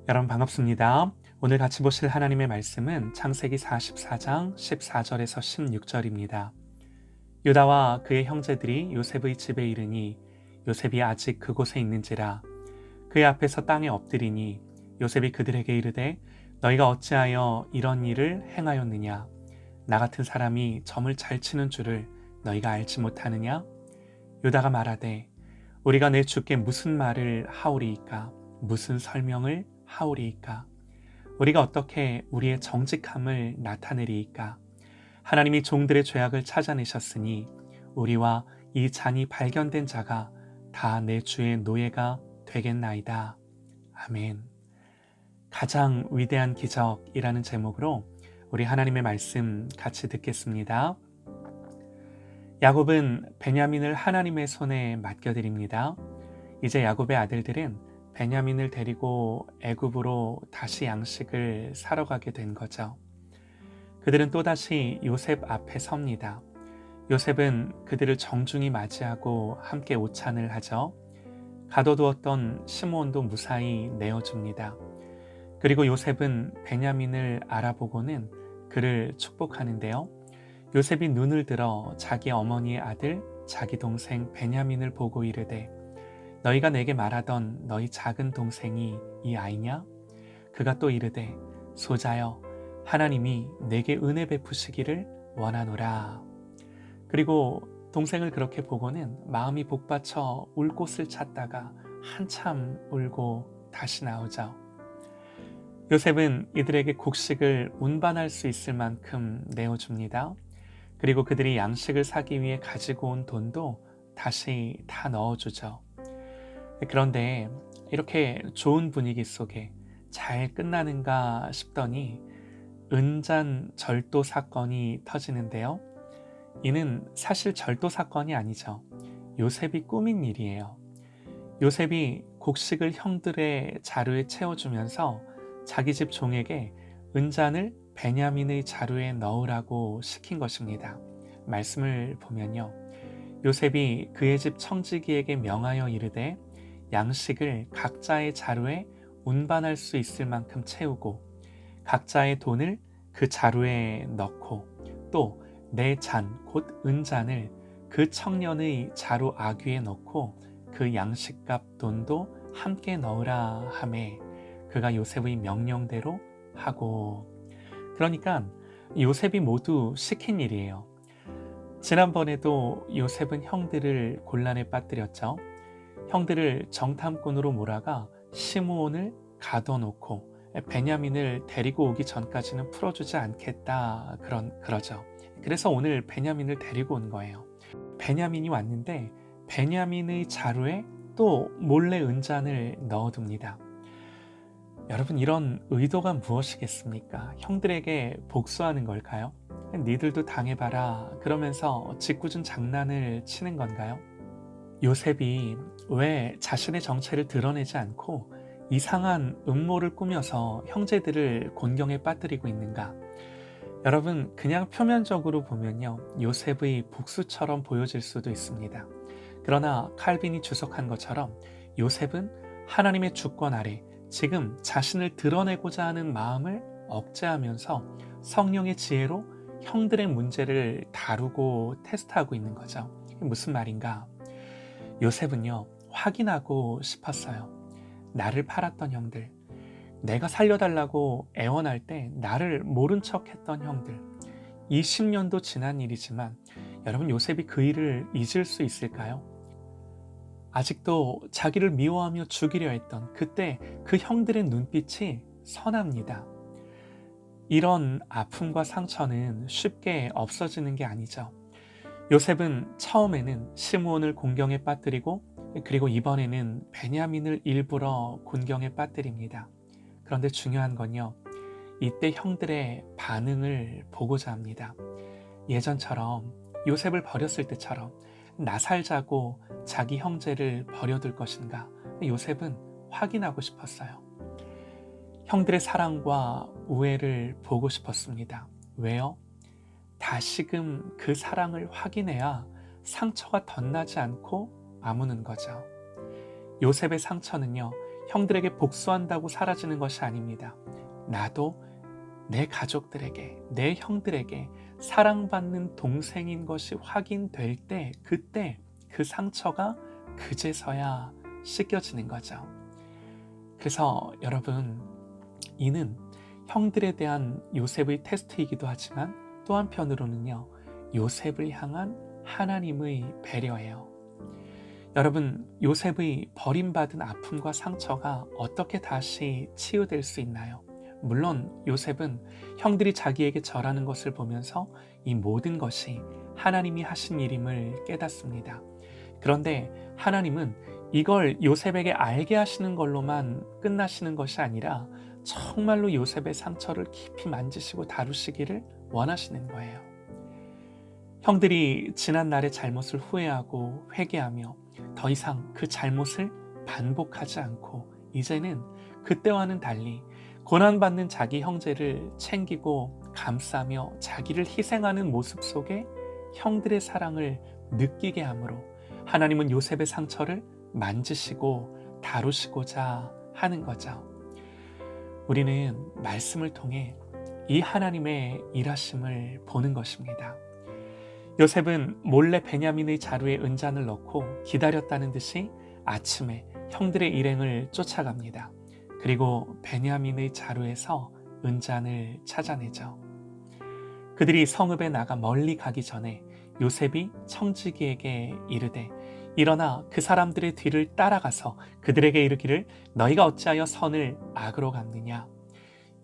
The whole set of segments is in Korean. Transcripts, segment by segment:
여러분 반갑습니다. 오늘 같이 보실 하나님의 말씀은 창세기 44장 14절에서 16절입니다. 유다와 그의 형제들이 요셉의 집에 이르니 요셉이 아직 그곳에 있는지라 그의 앞에서 땅에 엎드리니 요셉이 그들에게 이르되 너희가 어찌하여 이런 일을 행하였느냐 나 같은 사람이 점을 잘 치는 줄을 너희가 알지 못하느냐 유다가 말하되 우리가 내 주께 무슨 말을 하오리이까 무슨 설명을 하오리이까 우리가 어떻게 우리의 정직함을 나타내리이까 하나님이 종들의 죄악을 찾아내셨으니 우리와 이 잔이 발견된 자가 다 내 주의 노예가 되겠나이다. 아멘. 가장 위대한 기적이라는 제목으로 우리 하나님의 말씀 같이 듣겠습니다. 야곱은 베냐민을 하나님의 손에 맡겨드립니다. 이제 야곱의 아들들은 베냐민을 데리고 애굽으로 다시 양식을 사러 가게 된 거죠. 그들은 또다시 요셉 앞에 섭니다. 요셉은 그들을 정중히 맞이하고 함께 오찬을 하죠. 가둬두었던 시므온도 무사히 내어줍니다. 그리고 요셉은 베냐민을 알아보고는 그를 축복하는데요. 요셉이 눈을 들어 자기 어머니의 아들 자기 동생 베냐민을 보고 이르되 너희가 내게 말하던 너희 작은 동생이 이 아이냐? 그가 또 이르되 소자여 하나님이 내게 은혜 베푸시기를 원하노라. 그리고 동생을 그렇게 보고는 마음이 복받쳐 울 곳을 찾다가 한참 울고 다시 나오죠. 요셉은 이들에게 곡식을 운반할 수 있을 만큼 내어줍니다. 그리고 그들이 양식을 사기 위해 가지고 온 돈도 다시 다 넣어주죠. 그런데 이렇게 좋은 분위기 속에 잘 끝나는가 싶더니 은잔 절도 사건이 터지는데요. 이는 사실 절도 사건이 아니죠. 요셉이 꾸민 일이에요. 요셉이 곡식을 형들의 자루에 채워주면서 자기 집 종에게 은잔을 베냐민의 자루에 넣으라고 시킨 것입니다. 말씀을 보면요. 요셉이 그의 집 청지기에게 명하여 이르되 양식을 각자의 자루에 운반할 수 있을 만큼 채우고 각자의 돈을 그 자루에 넣고 또 내 잔, 곧 은잔을 그 청년의 자루 아귀에 넣고 그 양식값 돈도 함께 넣으라 하매 그가 요셉의 명령대로 하고 그러니까 요셉이 모두 시킨 일이에요. 지난번에도 요셉은 형들을 곤란에 빠뜨렸죠. 형들을 정탐꾼으로 몰아가 시므온을 가둬놓고 베냐민을 데리고 오기 전까지는 풀어주지 않겠다 그러죠. 그래서 오늘 베냐민을 데리고 온 거예요. 베냐민이 왔는데 베냐민의 자루에 또 몰래 은잔을 넣어둡니다. 여러분 이런 의도가 무엇이겠습니까? 형들에게 복수하는 걸까요? 니들도 당해봐라 그러면서 짓궂은 장난을 치는 건가요? 요셉이 왜 자신의 정체를 드러내지 않고 이상한 음모를 꾸며서 형제들을 곤경에 빠뜨리고 있는가? 여러분 그냥 표면적으로 보면요 요셉의 복수처럼 보여질 수도 있습니다. 그러나 칼빈이 주석한 것처럼 요셉은 하나님의 주권 아래 지금 자신을 드러내고자 하는 마음을 억제하면서 성령의 지혜로 형들의 문제를 다루고 테스트하고 있는 거죠. 무슨 말인가? 요셉은요 확인하고 싶었어요. 나를 팔았던 형들, 내가 살려달라고 애원할 때 나를 모른 척했던 형들, 20년도 지난 일이지만 여러분 요셉이 그 일을 잊을 수 있을까요? 아직도 자기를 미워하며 죽이려 했던 그때 그 형들의 눈빛이 선합니다. 이런 아픔과 상처는 쉽게 없어지는 게 아니죠. 요셉은 처음에는 시므온을 곤경에 빠뜨리고 그리고 이번에는 베냐민을 일부러 곤경에 빠뜨립니다. 그런데 중요한 건요. 이때 형들의 반응을 보고자 합니다. 예전처럼 요셉을 버렸을 때처럼 나 살자고 자기 형제를 버려둘 것인가? 요셉은 확인하고 싶었어요. 형들의 사랑과 우애를 보고 싶었습니다. 왜요? 다시금 그 사랑을 확인해야 상처가 덧나지 않고 아무는 거죠. 요셉의 상처는요, 형들에게 복수한다고 사라지는 것이 아닙니다. 나도 내 가족들에게, 내 형들에게 사랑받는 동생인 것이 확인될 때, 그때 그 상처가 그제서야 씻겨지는 거죠. 그래서 여러분, 이는 형들에 대한 요셉의 테스트이기도 하지만 또 한편으로는요, 요셉을 향한 하나님의 배려예요. 여러분, 요셉의 버림받은 아픔과 상처가 어떻게 다시 치유될 수 있나요? 물론 요셉은 형들이 자기에게 절하는 것을 보면서 이 모든 것이 하나님이 하신 일임을 깨닫습니다. 그런데 하나님은 이걸 요셉에게 알게 하시는 걸로만 끝나시는 것이 아니라 정말로 요셉의 상처를 깊이 만지시고 다루시기를 원하시는 거예요. 형들이 지난 날의 잘못을 후회하고 회개하며 더 이상 그 잘못을 반복하지 않고 이제는 그때와는 달리 고난받는 자기 형제를 챙기고 감싸며 자기를 희생하는 모습 속에 형들의 사랑을 느끼게 하므로 하나님은 요셉의 상처를 만지시고 다루시고자 하는 거죠. 우리는 말씀을 통해 이 하나님의 일하심을 보는 것입니다. 요셉은 몰래 베냐민의 자루에 은잔을 넣고 기다렸다는 듯이 아침에 형들의 일행을 쫓아갑니다. 그리고 베냐민의 자루에서 은잔을 찾아내죠. 그들이 성읍에 나가 멀리 가기 전에 요셉이 청지기에게 이르되 일어나 그 사람들의 뒤를 따라가서 그들에게 이르기를 너희가 어찌하여 선을 악으로 갚느냐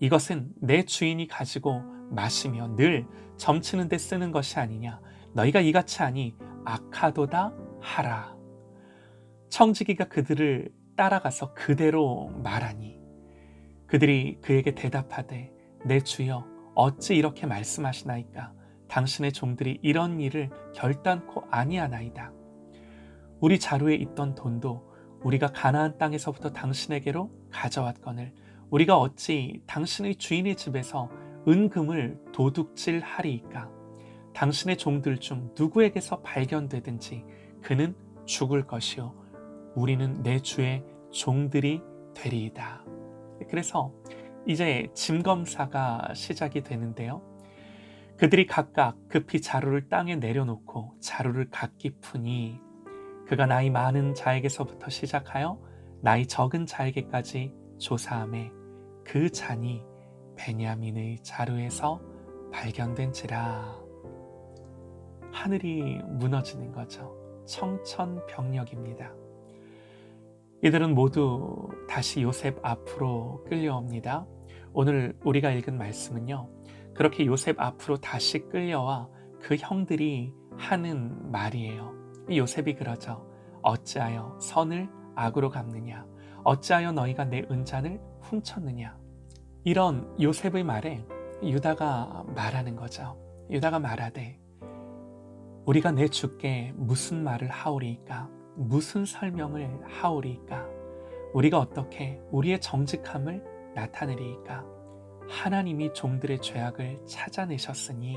이것은 내 주인이 가지고 마시며 늘 점치는 데 쓰는 것이 아니냐 너희가 이같이 하니 악하도다 하라. 청지기가 그들을 따라가서 그대로 말하니 그들이 그에게 대답하되 내 주여 어찌 이렇게 말씀하시나이까 당신의 종들이 이런 일을 결단코 아니하나이다. 우리 자루에 있던 돈도 우리가 가나안 땅에서부터 당신에게로 가져왔거늘 우리가 어찌 당신의 주인의 집에서 은금을 도둑질하리이까. 당신의 종들 중 누구에게서 발견되든지 그는 죽을 것이요 우리는 내 주의 종들이 되리이다. 그래서 이제 짐검사가 시작이 되는데요. 그들이 각각 급히 자루를 땅에 내려놓고 자루를 각기 푸니 그가 나이 많은 자에게서부터 시작하여 나이 적은 자에게까지 조사하매 그 잔이 베냐민의 자루에서 발견된지라. 하늘이 무너지는 거죠. 청천벽력입니다. 이들은 모두 다시 요셉 앞으로 끌려옵니다. 오늘 우리가 읽은 말씀은요. 그렇게 요셉 앞으로 다시 끌려와 그 형들이 하는 말이에요. 요셉이 그러죠. 어찌하여 선을 악으로 갚느냐. 어찌하여 너희가 내 은잔을 훔쳤느냐. 이런 요셉의 말에 유다가 말하는 거죠. 유다가 말하되 우리가 내 주께 무슨 말을 하오리이까? 무슨 설명을 하오리이까? 우리가 어떻게 우리의 정직함을 나타내리이까? 하나님이 종들의 죄악을 찾아내셨으니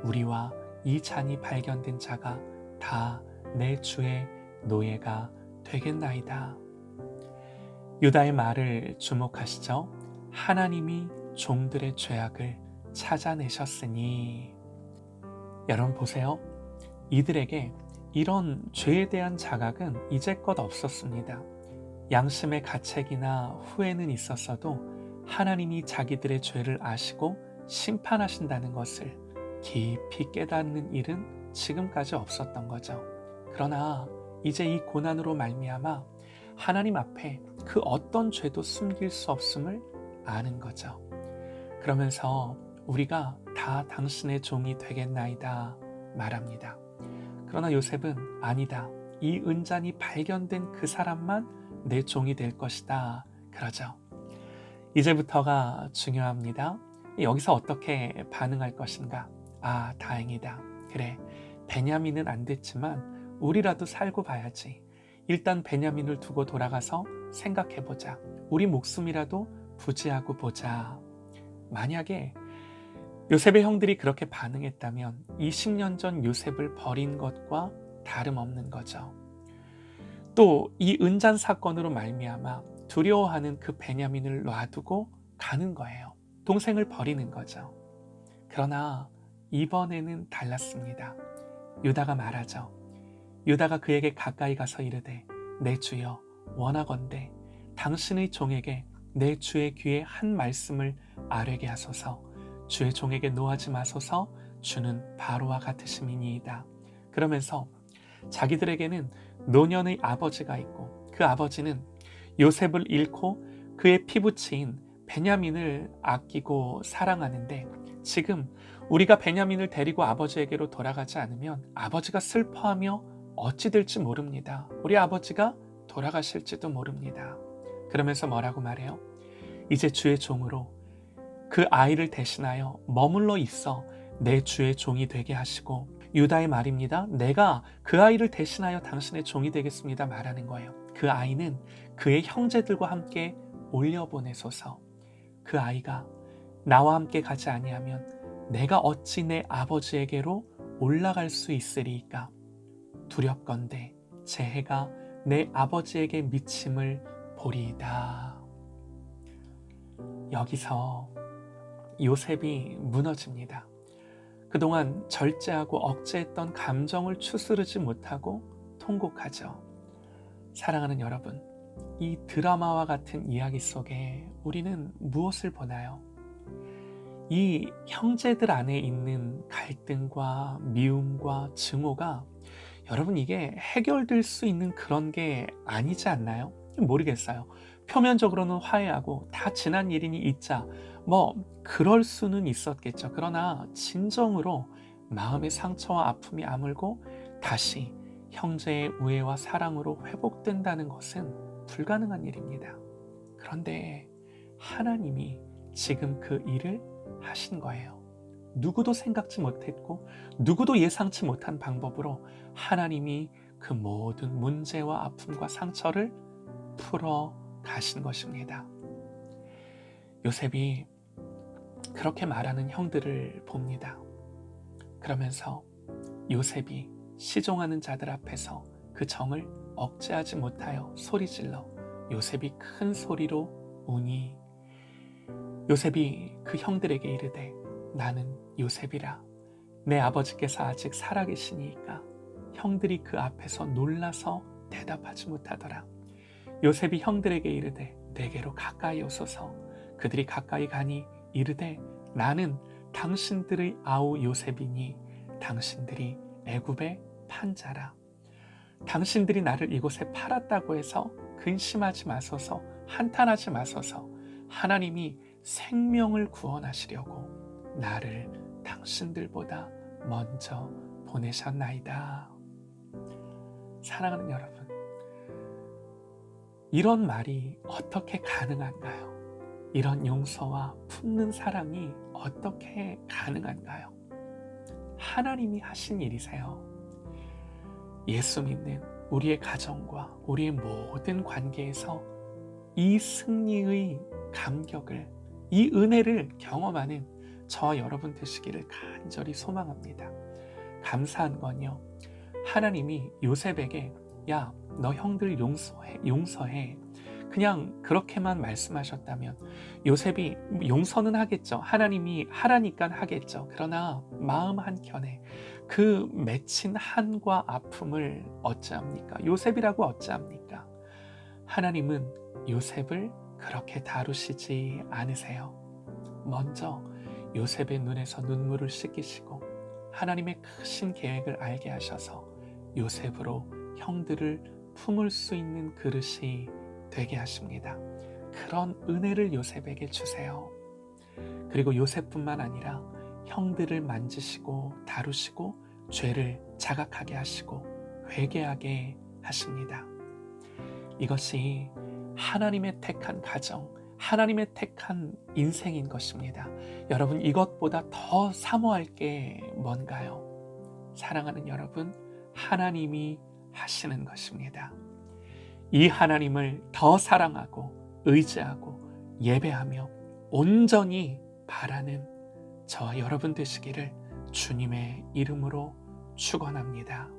우리와 이 잔이 발견된 자가 다 내 주의 노예가 되겠나이다. 유다의 말을 주목하시죠. 하나님이 종들의 죄악을 찾아내셨으니. 여러분 보세요. 이들에게 이런 죄에 대한 자각은 이제껏 없었습니다. 양심의 가책이나 후회는 있었어도 하나님이 자기들의 죄를 아시고 심판하신다는 것을 깊이 깨닫는 일은 지금까지 없었던 거죠. 그러나 이제 이 고난으로 말미암아 하나님 앞에 그 어떤 죄도 숨길 수 없음을 아는 거죠. 그러면서 우리가 다 당신의 종이 되겠나이다 말합니다. 그러나 요셉은 아니다. 이 은잔이 발견된 그 사람만 내 종이 될 것이다. 그러죠. 이제부터가 중요합니다. 여기서 어떻게 반응할 것인가? 아, 다행이다. 그래, 베냐민은 안 됐지만 우리라도 살고 봐야지. 일단 베냐민을 두고 돌아가서 생각해보자. 우리 목숨이라도 부지하고 보자. 만약에 요셉의 형들이 그렇게 반응했다면 20년 전 요셉을 버린 것과 다름없는 거죠. 또 이 은잔 사건으로 말미암아 두려워하는 그 베냐민을 놔두고 가는 거예요. 동생을 버리는 거죠. 그러나 이번에는 달랐습니다. 유다가 말하죠. 유다가 그에게 가까이 가서 이르되 내 주여 원하건대 당신의 종에게 내 주의 귀에 한 말씀을 아뢰게 하소서. 주의 종에게 노하지 마소서. 주는 바로와 같으심이니이다. 그러면서 자기들에게는 노년의 아버지가 있고 그 아버지는 요셉을 잃고 그의 피부치인 베냐민을 아끼고 사랑하는데 지금 우리가 베냐민을 데리고 아버지에게로 돌아가지 않으면 아버지가 슬퍼하며 어찌 될지 모릅니다. 우리 아버지가 돌아가실지도 모릅니다. 그러면서 뭐라고 말해요? 이제 주의 종으로 그 아이를 대신하여 머물러 있어 내 주의 종이 되게 하시고, 유다의 말입니다. 내가 그 아이를 대신하여 당신의 종이 되겠습니다 말하는 거예요. 그 아이는 그의 형제들과 함께 올려보내소서. 그 아이가 나와 함께 가지 아니하면 내가 어찌 내 아버지에게로 올라갈 수 있으리이까. 두렵건대 제 해가 내 아버지에게 미침을 보리이다. 여기서 요셉이 무너집니다. 그동안 절제하고 억제했던 감정을 추스르지 못하고 통곡하죠. 사랑하는 여러분, 이 드라마와 같은 이야기 속에 우리는 무엇을 보나요? 이 형제들 안에 있는 갈등과 미움과 증오가 여러분 이게 해결될 수 있는 그런 게 아니지 않나요? 모르겠어요. 표면적으로는 화해하고 다 지난 일이니 잊자, 그럴 수는 있었겠죠. 그러나 진정으로 마음의 상처와 아픔이 아물고 다시 형제의 우애와 사랑으로 회복된다는 것은 불가능한 일입니다. 그런데 하나님이 지금 그 일을 하신 거예요. 누구도 생각지 못했고 누구도 예상치 못한 방법으로 하나님이 그 모든 문제와 아픔과 상처를 풀어 가신 것입니다. 요셉이 그렇게 말하는 형들을 봅니다. 그러면서 요셉이 시종하는 자들 앞에서 그 정을 억제하지 못하여 소리질러 요셉이 큰 소리로 우니, 요셉이 그 형들에게 이르되 나는 요셉이라. 내 아버지께서 아직 살아계시니까. 형들이 그 앞에서 놀라서 대답하지 못하더라. 요셉이 형들에게 이르되 내게로 가까이 오소서. 그들이 가까이 가니 이르되 나는 당신들의 아우 요셉이니 당신들이 애굽의 판자라. 당신들이 나를 이곳에 팔았다고 해서 근심하지 마소서. 한탄하지 마소서. 하나님이 생명을 구원하시려고 나를 당신들보다 먼저 보내셨나이다. 사랑하는 여러분, 이런 말이 어떻게 가능한가요? 이런 용서와 품는 사랑이 어떻게 가능한가요? 하나님이 하신 일이세요. 예수 믿는 우리의 가정과 우리의 모든 관계에서 이 승리의 감격을, 이 은혜를 경험하는 저와 여러분 되시기를 간절히 소망합니다. 감사한 건요, 하나님이 요셉에게 야, 너 형들 용서해. 그냥 그렇게만 말씀하셨다면 요셉이 용서는 하겠죠. 하나님이 하라니까 하겠죠. 그러나 마음 한켠에 그 맺힌 한과 아픔을 어찌합니까? 요셉이라고 어찌합니까? 하나님은 요셉을 그렇게 다루시지 않으세요. 먼저 요셉의 눈에서 눈물을 씻기시고 하나님의 크신 계획을 알게 하셔서 요셉으로 형들을 품을 수 있는 그릇이 되게 하십니다. 그런 은혜를 요셉에게 주세요. 그리고 요셉뿐만 아니라 형들을 만지시고 다루시고 죄를 자각하게 하시고 회개하게 하십니다. 이것이 하나님의 택한 가정, 하나님의 택한 인생인 것입니다. 여러분, 이것보다 더 사모할 게 뭔가요? 사랑하는 여러분, 하나님이 하시는 것입니다. 이 하나님을 더 사랑하고 의지하고 예배하며 온전히 바라는 저와 여러분 되시기를 주님의 이름으로 축원합니다.